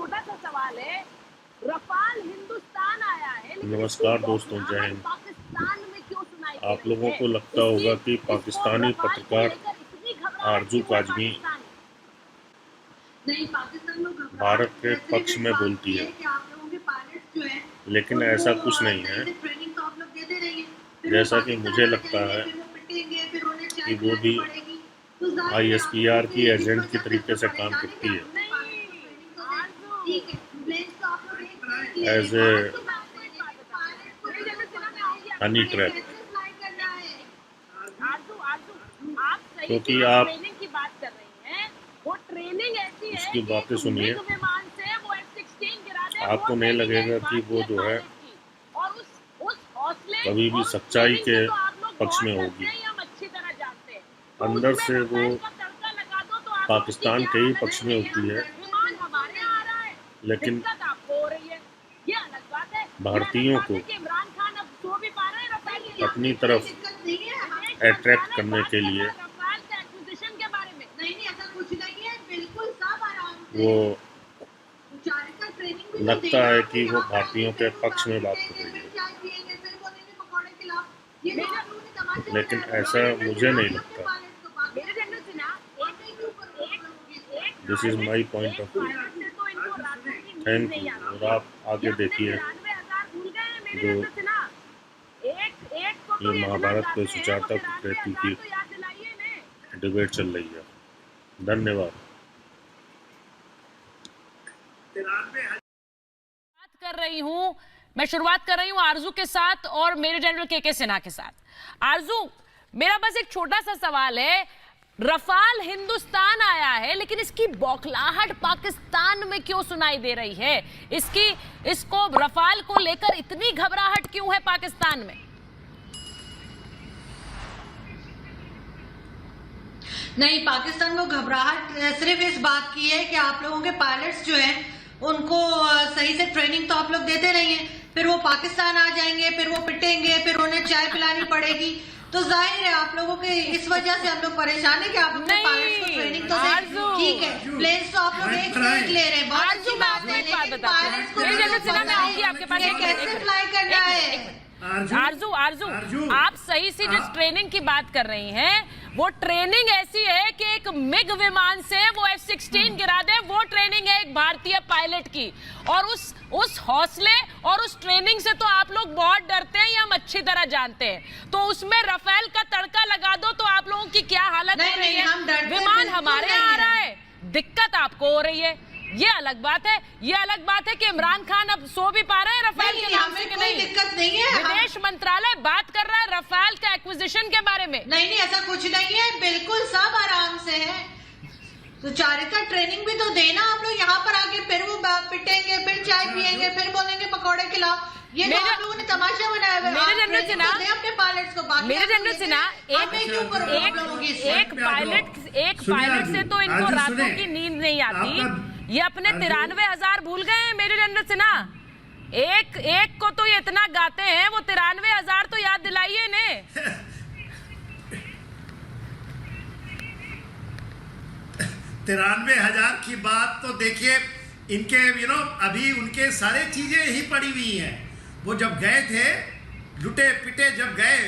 छोटा सा सवाल है, रफाल हिंदुस्तान आया है, नमस्कार दोस्तों, जय हिंद। पाकिस्तान में क्यों सुनाई दे आप रही लोगों है? को लगता होगा कि पाकिस्तानी पत्रकार आरजू काजमी भारत के पक्ष में बोलती है, लेकिन ऐसा कुछ नहीं है। जैसा कि मुझे लगता है कि वो भी ISPR की एजेंट की तरीके से काम करती है, एज ए हनी ट्रैप। क्योंकि आप ट्रेनिंग की बात कर रही हैं, वो ट्रेनिंग ऐसी है उसकी बातें सुनिए, विमान से वो F-16 गिरा दे, आपको नहीं लगेगा कि वो जो है कभी भी सच्चाई के पक्ष में होगी। अंदर से वो पाकिस्तान के ही पक्ष में होती है, लेकिन भारतीयों को अपनी तरफ अट्रैक्ट करने के लिए वो लगता है कि वो भारतीयों के पक्ष में बात कर रही है, लेकिन ऐसा मुझे नहीं लगता। This is my point of view. Thank you. और आप आगे देखिए जो ये महाभारत पे सुचारता कहती की डिबेट चल रही है। धन्यवाद। मैं शुरुआत कर रही हूं आरजू के साथ और मेजर जनरल के सिन्हा के साथ। आरजू, मेरा बस एक छोटा सा सवाल है, रफाल हिंदुस्तान आया है, लेकिन इसकी बौखलाहट पाकिस्तान में क्यों सुनाई दे रही है? इसको रफाल को लेकर इतनी घबराहट क्यों है पाकिस्तान में? नहीं, पाकिस्तान में घबराहट सिर्फ इस बात की है कि आप लोगों के पायलट्स जो हैं उनको सही से ट्रेनिंग तो आप लोग देते नहीं है, फिर वो पाकिस्तान आ जाएंगे, फिर वो पिटेंगे, फिर उन्हें चाय पिलानी पड़ेगी, तो जाहिर है आप लोगों के इस वजह से हम लोग परेशान है कि आप अपने पायलट्स को ट्रेनिंग तो ठीक है, प्लेन्स तो आप लोग एक ले रहे हैं, बहुत अच्छी बात है, लेकिन पायलट्स को कैसे फ्लाई करना है? आरजू, आप सही से जिस ट्रेनिंग की बात कर रही हैं, वो ट्रेनिंग ऐसी है कि एक मिग विमान से वो F-16 गिरा दे, वो ट्रेनिंग है एक भारतीय पायलट की। और उस हौसले और उस ट्रेनिंग से तो आप लोग बहुत डरते हैं, ये हम अच्छी तरह जानते हैं। तो उसमें रफेल का तड़का लगा दो तो आप लोगों की क्या हालत हो रही है? विमान हमारे यहाँ आ रहा है, दिक्कत आपको हो रही है, ये अलग बात है। ये अलग बात है कि इमरान खान अब सो भी पा रहे हैं रफेल के नाम से कि नहीं? दिक्कत नहीं है, विदेश मंत्रालय बात कर रहा है रफेल के एक्विजिशन के बारे में। नहीं, ऐसा कुछ नहीं है, बिल्कुल सब आराम से है। सुचारिता ट्रेनिंग भी तो देना आप लोग, यहाँ पर आके फिर वो पिटेंगे, फिर चाय पियेंगे, फिर बोलेंगे पकौड़े खिलाओ, ये तो आप लोगों ने तमाशा बनाया हुआ है। मेरे जनरल सिन्हा, अपने पायलट्स को बाकी मेरे जनरल सिन्हा, एक पायलट से तो इनको रातों की नींद नहीं आती, ये अपने 93,000 भूल गए हैं मेरे जनरल सिन्हा। एक को तो ये इतना गाते हैं, वो 93,000 तो याद दिलाइए इन्हें। 93,000 की बात तो देखिए, इनके अभी उनके सारे चीजें ही पड़ी हुई हैं। वो जब गए थे, लुटे पिटे जब गए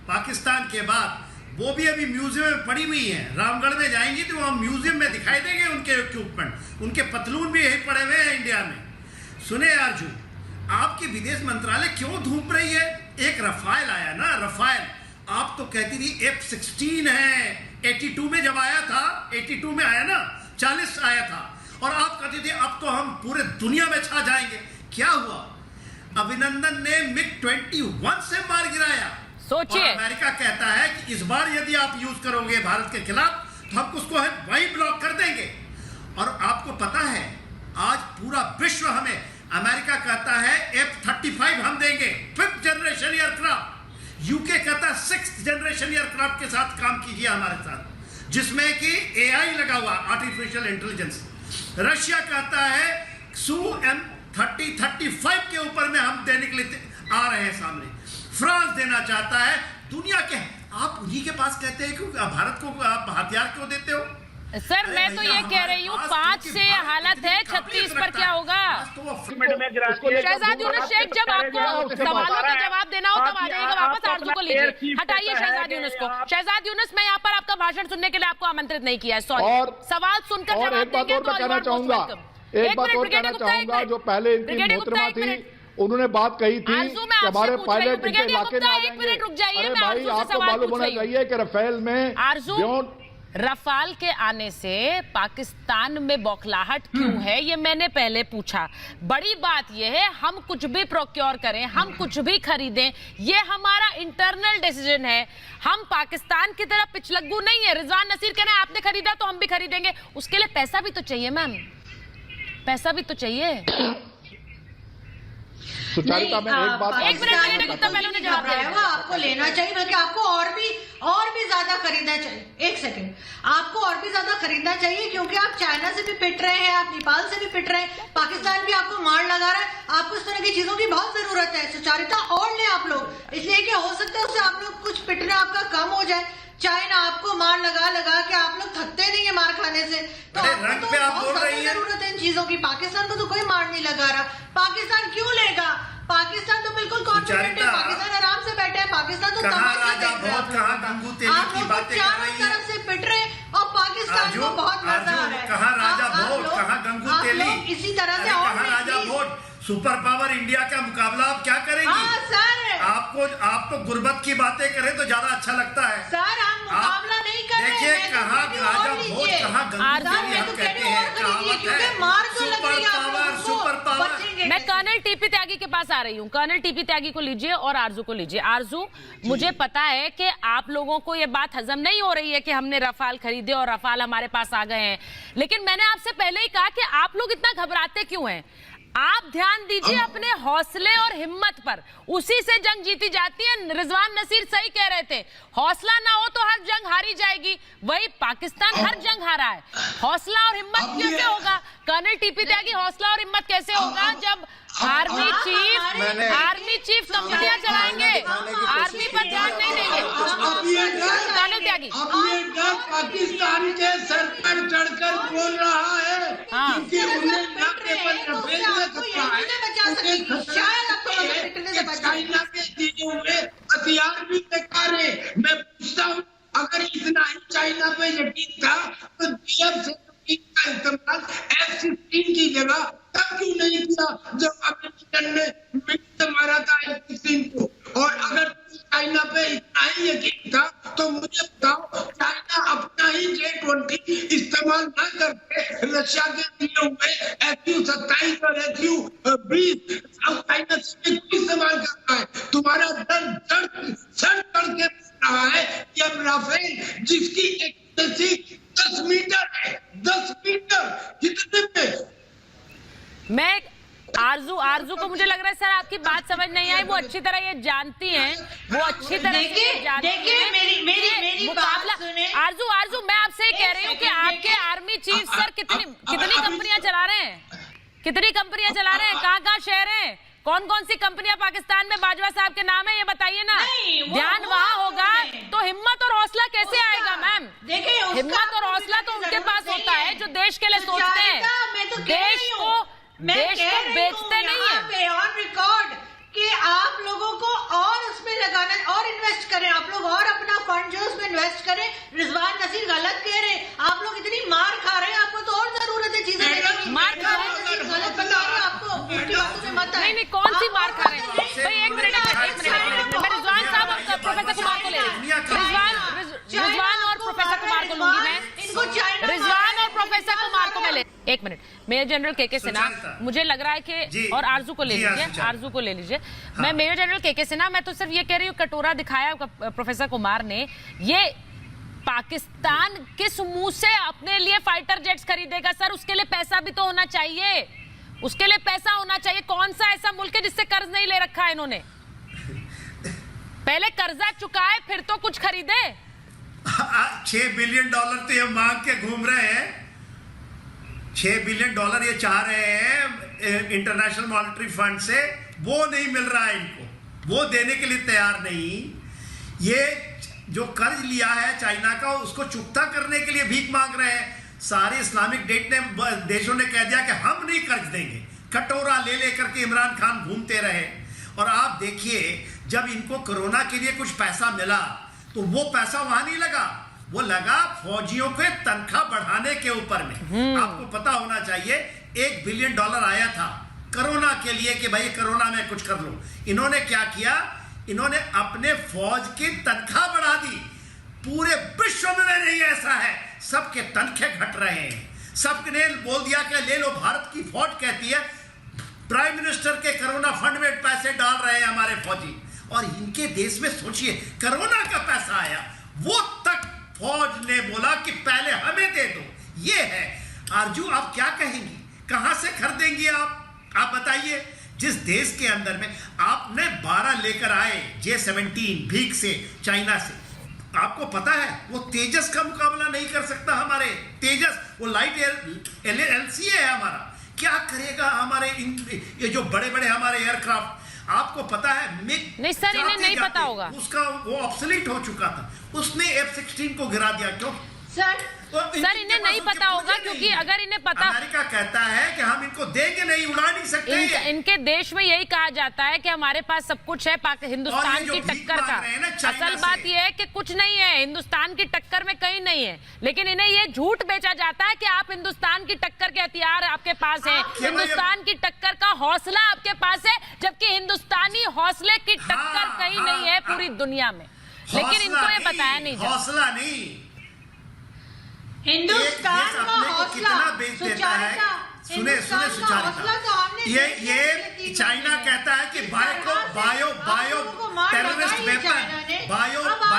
पाकिस्तान के बाद, वो भी अभी म्यूजियम में पड़ी हुई हैं। रामगढ़ में जाएंगी तो वहाँ म्यूजियम में दिखाई देंगे उनके इक्विपमेंट, उनके पतलून भी यही पड़े हुए हैं इंडिया में। सुने आरजू, आपकी विदेश मंत्रालय क्यों धूप रही है? एक रफाल आया ना, रफाल आप तो कहती थी F-16 है, 82 में जब आया था, 82 में आया ना, 40 आया था, और आप कहते थे अब तो हम पूरे दुनिया में छा जाएंगे। क्या हुआ? अभिनंदन ने MiG-21 से मार गिराया। सोचिए, अमेरिका कहता है कि इस बार यदि आप यूज करोगे भारत के खिलाफ तो हम उसको वही ब्लॉक कर देंगे। और आपको पता है आज पूरा विश्व हमें, अमेरिका कहता है F-35 हम देंगे, 5th जनरेशन एयरक्राफ्ट। यूके कहता है 6th जनरेशन एयरक्राफ्ट के साथ काम कीजिए हमारे साथ, जिसमें कि AI लगा हुआ, आर्टिफिशियल इंटेलिजेंस। रशिया कहता है Su-30-35 के ऊपर में हम देने के लिए आ रहे हैं सामने। फ्रांस देना चाहता है। दुनिया के आप उन्हीं के पास कहते हैं कि भारत को आप हथियार क्यों देते हो? सर मैं तो ये कह रही हूँ 5 से हालत है 36 पर क्या होगा? शहजाद यूनुस शेख, जब आपको सवालों का जवाब देना हो तब आ जाइएगा वापस। आरजू को लीजिए, हटाइए शहजाद यूनुस को। शहजाद यूनुस, मैं यहाँ पर आपका भाषण सुनने के लिए आपको आमंत्रित नहीं किया है, सॉरी। सवाल सुनकर जवाब देंगे तो कहना चाहूंगा, एक बात और कहना चाहूंगा, जो पहले इनकी मोहतरमा थी उन्होंने बात कही थी कि हमारे पायलट इनके इलाके में आ जाएंगे। अरे भाई, आपको मालूम होना चाहिए कि राफेल में रफाल के आने से पाकिस्तान में बौखलाहट क्यों है, ये मैंने पहले पूछा। बड़ी बात ये है, हम कुछ भी प्रोक्योर करें, हम कुछ भी खरीदें, ये हमारा इंटरनल डिसीजन है। हम पाकिस्तान की तरह पिछलग्गू नहीं है। रिजवान नसीर कह रहे हैं आपने खरीदा तो हम भी खरीदेंगे, उसके लिए पैसा भी तो चाहिए मैम, पैसा भी तो चाहिए। सुचारिता में एक बात, एक मिनट गुप्ता पहले उन्हें जवाब दिया, वो आपको लेना चाहिए, बल्कि आपको और भी ज्यादा खरीदना चाहिए। एक सेकंड, आपको और भी ज्यादा खरीदना चाहिए, क्योंकि आप चाइना से भी पिट रहे हैं, आप नेपाल से भी पिट रहे हैं, पाकिस्तान भी आपको मार लगा रहा है। आपको इस तरह की चीजों की बहुत जरूरत है। सुचारिता और ले आप लोग, इसलिए कि हो सकता है उससे आप लोग कुछ पिटना आपका कम हो जाए। चाइना आपको मार लगा लगा के आप लोग थकते नहीं है मार खाने से, तो आपको तो बहुत ज्यादा जरूरत है इन चीजों की। पाकिस्तान को तो कोई मार नहीं लगा रहा। पाकिस्तान क्यों लेगा? पाकिस्तान तो बिल्कुल कॉन्फिडेंट है, पाकिस्तान आराम से बैठे है, पाकिस्तान तो तमाशा देख रहा है। आप लोग चारों तरफ से पिट रहे और पाकिस्तान को बहुत मजा आ रहा है। कहाँ राजा भोज, कहाँ गंगू तेली, इसी तरह से कहाँ राजा भोज। सुपर पावर इंडिया का मुकाबला आप क्या करेंगी? सर, आपको गुर्बत की बातें करें तो ज्यादा अच्छा लगता है। सर हम मुकाबला नहीं कर रहे हैं। देखिए कहाँ राजा भोज, कहाँ गंगू तेली हम कहते हैं। मार क्यों लग रही है? Super power. मैं कर्नल टीपी त्यागी के पास आ रही हूँ। कर्नल टीपी त्यागी को लीजिए और आरजू को लीजिए। आरजू, मुझे पता है कि आप लोगों को ये बात हजम नहीं हो रही है कि हमने रफाल खरीदे और रफाल हमारे पास आ गए हैं, लेकिन मैंने आपसे पहले ही कहा कि आप लोग इतना घबराते क्यों हैं? आप ध्यान दीजिए अपने हौसले और हिम्मत पर, उसी से जंग जीती जाती है। रिजवान नसीर सही कह रहे थे, हौसला ना हो तो हर जंग हारी जाएगी। वही पाकिस्तान हर जंग हारा है। हौसला और हिम्मत कैसे होगा? कर्नल टीपी त्यागी, हौसला और हिम्मत कैसे होगा जब आर्मी चीफ कंपनियां चलाएंगे, आर्मी पर ध्यान नहीं देंगे? कर्नल त्यागी, पाकिस्तान के सर पर चढ़कर बोल रहा है क्योंकि उन्हें चाइना के दिए हुए हथियार भी बेकार है। मैं पूछता हूँ, अगर इतना ही चाइना पे यकीन था तो DF-17 का इस्तेमाल F-16 की जगह तब क्यों नहीं किया जब अमेरिकन ने मिसाइल मारा था F-16 को? और अगर चाइना पे इतना ही यकीन था तो मुझे बताओ, चाइना अपना ही J-20 इस्तेमाल न करके रशिया के दिए हुए F-27 और F-20 चाइना से इस्तेमाल करता है। तुम्हारा दर्द सर चढ़ के रहा है कि अब राफेल जिसकी एक्यूरेसी 10 मीटर है, 10 मीटर कितने पे? मैं आरजू को मुझे लग रहा है सर आपकी बात समझ नहीं आई। वो अच्छी तरह ये जानती हैं, वो अच्छी तरह से जानती हैं। मेरी बात सुने। आरजू मैं आपसे कह रही हूँ कि आपके आर्मी चीफ सर कितनी कंपनियां चला रहे हैं, कितनी कंपनियां चला रहे हैं, कहाँ शहर हैं, कौन कौन सी कंपनियां पाकिस्तान में बाजवा साहब के नाम है, ये बताइए ना। ध्यान वहाँ होगा तो हिम्मत और हौसला कैसे आएगा मैम? हिम्मत और हौसला तो उनके पास होता है जो देश के लिए सोचते हैं, देश को बेचते नहीं है। ऑन रिकॉर्ड कि आप लोगों को और उसमें लगाना और इन्वेस्ट करें, आप लोग और अपना फंड जो उसमें इन्वेस्ट करें। रिजवान नसीर गलत कह रहे हैं, आप लोग इतनी मार खा रहे हैं, आपको तो और जरूरत है चीजें लेने की। मार खा रहे हैं, गलत बता रहे हैं आपको, उनकी बातों में मत आए। नहीं कौन सी मार खा रहे हैं भाई? एक मिनट मैं रिजवान साहब और प्रोफेसर कुमार को ले रही हूँ। रिजवान और प्रोफेसर कुमार को लूंगी मैं, रिजवान और प्रोफेसर कुमार को मैं ले। एक मिनट, मेजर जनरल के सिन्हा, मुझे लग रहा है कि, और आरजू को ले लीजिए, आरजू को ले लीजिए। मैं मेजर जनरल के सिन्हा, मैं तो सिर्फ ये कह रही हूँ, कटोरा दिखाया प्रोफेसर कुमार ने, ये पाकिस्तान किस मुंह से अपने लिए फाइटर जेट्स खरीदेगा सर? उसके लिए पैसा भी तो होना चाहिए, उसके लिए पैसा होना चाहिए। कौन सा ऐसा मुल्क है जिससे कर्ज नहीं ले रखा है इन्होंने? पहले कर्जा चुकाए फिर तो कुछ खरीदे। $6 बिलियन तो ये मांग के घूम रहे हैं। $6 बिलियन ये चाह रहे हैं इंटरनेशनल मॉनेटरी फंड से, वो नहीं मिल रहा है इनको, वो देने के लिए तैयार नहीं। ये जो कर्ज लिया है चाइना का, उसको चुकता करने के लिए भीख मांग रहे हैं। सारे इस्लामिक देशों ने कह दिया कि हम नहीं कर्ज देंगे। कटोरा ले लेकर के इमरान खान घूमते रहे। और आप देखिए, जब इनको कोरोना के लिए कुछ पैसा मिला तो वो पैसा वहां नहीं लगा, वो लगा फौजियों के तनख्वाह बढ़ाने के ऊपर में। आपको पता होना चाहिए $1 बिलियन आया था कोरोना के लिए कि भाई कोरोना में कुछ कर लो। इन्होंने क्या किया, इन्होंने अपने फौज की तनख्वाह बढ़ा दी। पूरे विश्व में नहीं ऐसा है, सबके तनखे घट रहे हैं। सबने बोल दिया कि ले लो, भारत की फौज कहती है प्राइम मिनिस्टर के कोरोना फंड में पैसे डाल रहे हैं हमारे फौजी। और इनके देश में सोचिए कोरोना का पैसा आया, वो तक फौज ने बोला कि पहले हमें दे दो। ये है आरजू, आप क्या कहेंगी, कहां से खरीदेंगी आप बताइए। जिस देश के अंदर में आपने 12 लेकर आए J-17 भीख से, चाइना से, आपको पता है वो तेजस का मुकाबला नहीं कर सकता। हमारे तेजस वो लाइट LCA है हमारा, क्या करेगा हमारे ये जो बड़े बड़े हमारे एयरक्राफ्ट। आपको पता है मिग नहीं सर, इन्हें नहीं पता होगा, उसका वो ऑब्सोलीट हो चुका था, उसने F-16 को गिरा दिया। क्यों सर इन्हें नहीं पता होगा, क्योंकि अगर इन्हें पता, अमेरिका कहता है कि हम इनको देंगे नहीं, उड़ा नहीं सकते। इनके देश में यही कहा जाता है कि हमारे पास सब कुछ है हिंदुस्तान की टक्कर का। असल बात यह है कि कुछ नहीं है, हिंदुस्तान की टक्कर में कहीं नहीं है। लेकिन इन्हें ये झूठ बेचा जाता है कि आप हिंदुस्तान की टक्कर के हथियार आपके पास है, हिंदुस्तान की टक्कर का हौसला आपके पास है, जबकि हिंदुस्तानी हौसले की टक्कर कहीं नहीं है पूरी दुनिया में। लेकिन इनको ये बताया नहीं जाता। हौसला नहीं, हिंदुस्तान का हौसला, सुचारिता, सुने सुचारिता, ये चाइना कहता है कि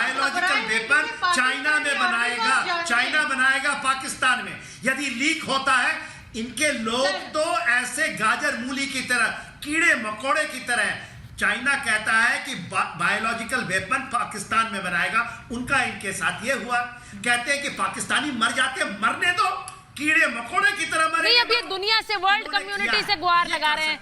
बायोलॉजिकल वेपन चाइना में बनाएगा, चाइना बनाएगा पाकिस्तान में। यदि लीक होता है, इनके लोग तो ऐसे गाजर मूली की तरह, कीड़े मकोड़े की तरह। चाइना कहता है कि बायोलॉजिकल वेपन पाकिस्तान में बनाएगा, उनका इनके साथ ये हुआ। कहते हैं कि पाकिस्तानी मर जाते, मरने दो, कीड़े मकोड़े की तरह मरे। नहीं, अब ये दुनिया से वर्ल्ड कम्युनिटी से गुहार लगा रहे हैं,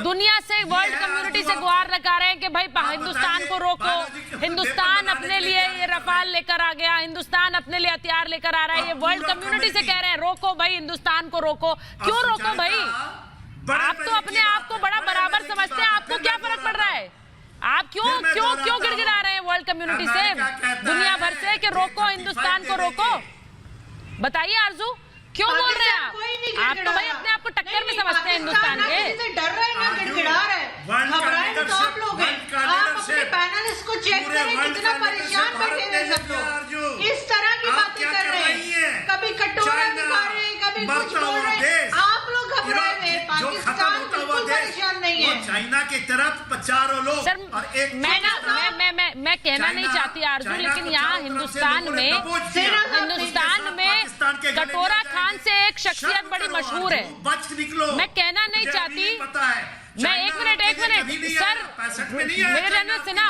दुनिया से वर्ल्ड कम्युनिटी से गुहार लगा रहे हैं कि भाई हिंदुस्तान को रोको। हिंदुस्तान अपने लिए ये रफाल लेकर आ गया, हिंदुस्तान अपने लिए हथियार लेकर आ रहा है, ये वर्ल्ड कम्युनिटी से कह रहे हैं रोको भाई, हिंदुस्तान को रोको। क्यों रोको भाई? आप तो अपने आप को बड़ा बराबर समझते हैं, आपको क्या फर्क पड़ रहा है? आप क्यों गिड़गिड़ा रहे हैं वर्ल्ड कम्युनिटी से, दुनिया भर से कि रोको हिंदुस्तान को, रोको? बताइए आरजू, क्यों बोल रहे हैं आप? तो भाई अपने आप को टक्कर में समझते हैं हिंदुस्तान के। डर रहे हैं, गिड़गिड़ा रहे हैं, घबराए तो आप लोग हैं। आप अपने पैनलिस्ट को चेक करें, कितना परेशान बैठे हुए सब लोग, इस तरह की बातें कर रहे हैं, कभी कटोरा दिखा रहे हैं, कभी कुछ बोल रहे हैं। आप लोग घबराए हुए, पाकिस्तान बिल्कुल परेशान नहीं है। चाइना की तरफ 50 लोग। सर, मैं कहना नहीं चाहती आरजू, लेकिन यहाँ हिंदुस्तान में कटोरा खान से एक शख्सियत बड़ी मशहूर है। मैं कहना नहीं चाहती, मैं एक मिनट सर, मेरे रहने से ना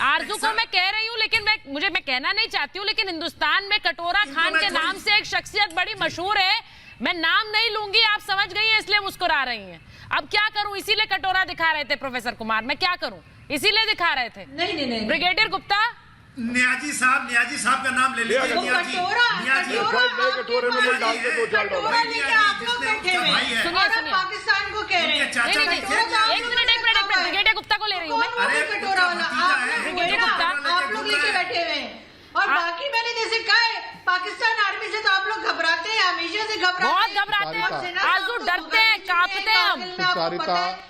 आरजू को मैं कह रही हूँ, लेकिन मैं कहना नहीं चाहती हूँ, लेकिन हिंदुस्तान में कटोरा खान के नाम से एक शख्सियत बड़ी मशहूर है। मैं नाम नहीं लूंगी, आप समझ गई हैं, इसलिए मुस्कुरा रही हैं। अब क्या करूं, इसीलिए कटोरा दिखा रहे थे प्रोफेसर कुमार, मैं क्या करूं, इसीलिए दिखा रहे थे। नहीं। ब्रिगेडियर गुप्ता, नियाजी साहब का नाम ले लीजिए। कटोरे में डाल के 2-4 डॉलर आप लोग बैठे हुए हैं, सुनिए पाकिस्तान को कह रहे हैं। एक मिनट ब्रिगेडियर गुप्ता को ले रही हूँ मैं। कटोरा वाला ब्रिगेडियर गुप्ता आप लोग लेके बैठे हुए हैं। और बाकी मैंने जैसे कहा है, पाकिस्तान आर्मी से तो आप लोग घबराते हैं, हमेशा से बहुत घबराते हैं आरजू, डरते हैं, कांपते हैं हम,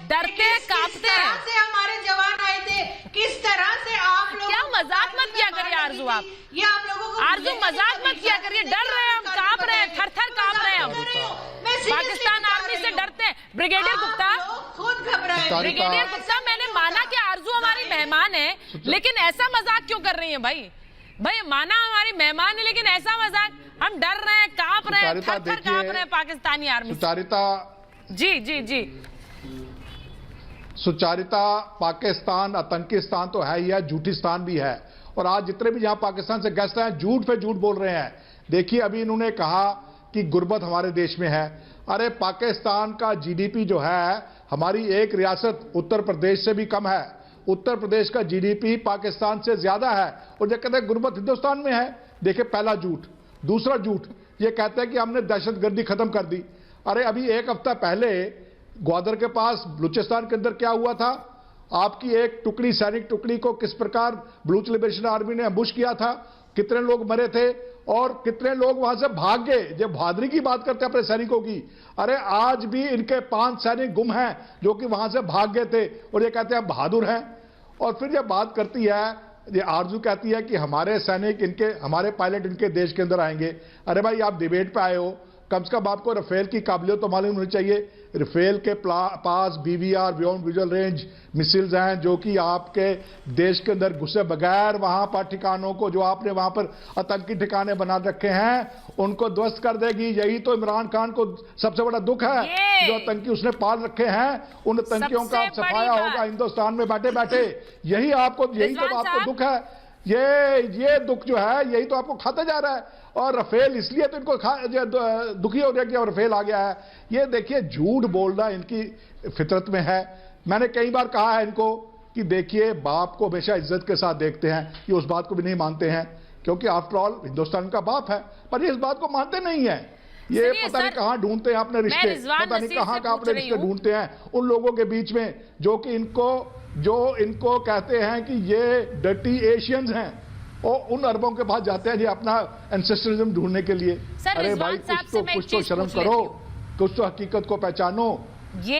डरते हैं, कांपते हैं। से हमारे जवान आए थे, किस तरह से आप लोग, क्या मजाक मत किया करिए आरजू, आप ये आप लोगों को आरजू मजाक मत किया करिए। डर रहे हैं हम, कांप रहे हैं, थर कांप रहे हैं हम, पाकिस्तान आर्मी से डरते हैं। ब्रिगेडियर गुप्ता खुद घबराए। ब्रिगेडियर गुप्ता, मैंने माना कि आरजू हमारी मेहमान है, लेकिन ऐसा मजाक क्यों कर रही है भाई? माना हमारी मेहमान है, लेकिन ऐसा मजाक, हम डर रहे हैं, कांप रहे हैं, थर कांप रहे हैं पाकिस्तानी आर्मी। सुचारिता जी सुचारिता, पाकिस्तान आतंकिस्तान तो है ही है, झूठिस्तान भी है। और आज जितने भी यहाँ पाकिस्तान से गेस्ट हैं, झूठ पे झूठ बोल रहे हैं। देखिए, अभी इन्होंने कहा कि गुर्बत हमारे देश में है। अरे पाकिस्तान का जीडीपी जो है, हमारी एक रियासत उत्तर प्रदेश से भी कम है। उत्तर प्रदेश का जीडीपी पाकिस्तान से ज्यादा है, और जो कहते हैं गुर्बत हिंदुस्तान में है। देखिए, पहला झूठ। दूसरा झूठ, ये कहते हैं कि हमने दहशतगर्दी खत्म कर दी। अरे अभी एक हफ्ता पहले ग्वादर के पास बलूचिस्तान के अंदर क्या हुआ था, आपकी एक टुकड़ी, सैनिक टुकड़ी को किस प्रकार बलूच लिबरेशन आर्मी ने अम्बुश किया था, कितने लोग मरे थे और कितने लोग वहां से भाग गए। जब बहादुरी की बात करते हैं अपने सैनिकों की, अरे आज भी इनके 5 सैनिक गुम हैं जो कि वहां से भाग गए थे और ये कहते हैं बहादुर हैं। और फिर ये बात करती है, ये आरजू कहती है कि हमारे सैनिक इनके, हमारे पायलट इनके देश के अंदर आएंगे। अरे भाई आप डिबेट पे आए हो, कम से कम आपको राफेल की काबिलियत तो मालूम होनी चाहिए। राफेल के पास BVR beyond visual range missiles हैं जो कि आपके देश के अंदर घुसे बगैर वहां पर ठिकानों को, जो आपने वहां पर आतंकी ठिकाने बना रखे हैं, उनको ध्वस्त कर देगी। यही तो इमरान खान को सबसे बड़ा दुख है, जो आतंकी उसने पाल रखे हैं, उन आतंकियों का आप सफाया होगा हिंदुस्तान में बैठे बैठे। यही आपको, यही तो आपको दुख है। ये दुख जो है यही तो आपको खाता जा रहा है। और राफेल इसलिए तो इनको दुखी हो गया कि राफेल आ गया है। ये देखिए झूठ बोलना इनकी फितरत में है। मैंने कई बार कहा है इनको कि देखिए बाप को हमेशा इज्जत के साथ देखते हैं, ये उस बात को भी नहीं मानते हैं क्योंकि आफ्टर ऑल हिंदुस्तान का बाप है, पर ये इस बात को मानते नहीं है। ये पता नहीं कहां ढूंढते हैं अपने रिश्ते, पता नहीं कहां का अपने रिश्ते ढूंढते हैं उन लोगों के बीच में जो कि इनको कहते हैं कि ये डर्टी एशियंस हैं, और उन अरबों के पास जाते हैं जी अपना एंसेस्टरिज्म ढूंढने के लिए। अरे भाई कुछ तो शर्म करो, कुछ तो हकीकत को पहचानो।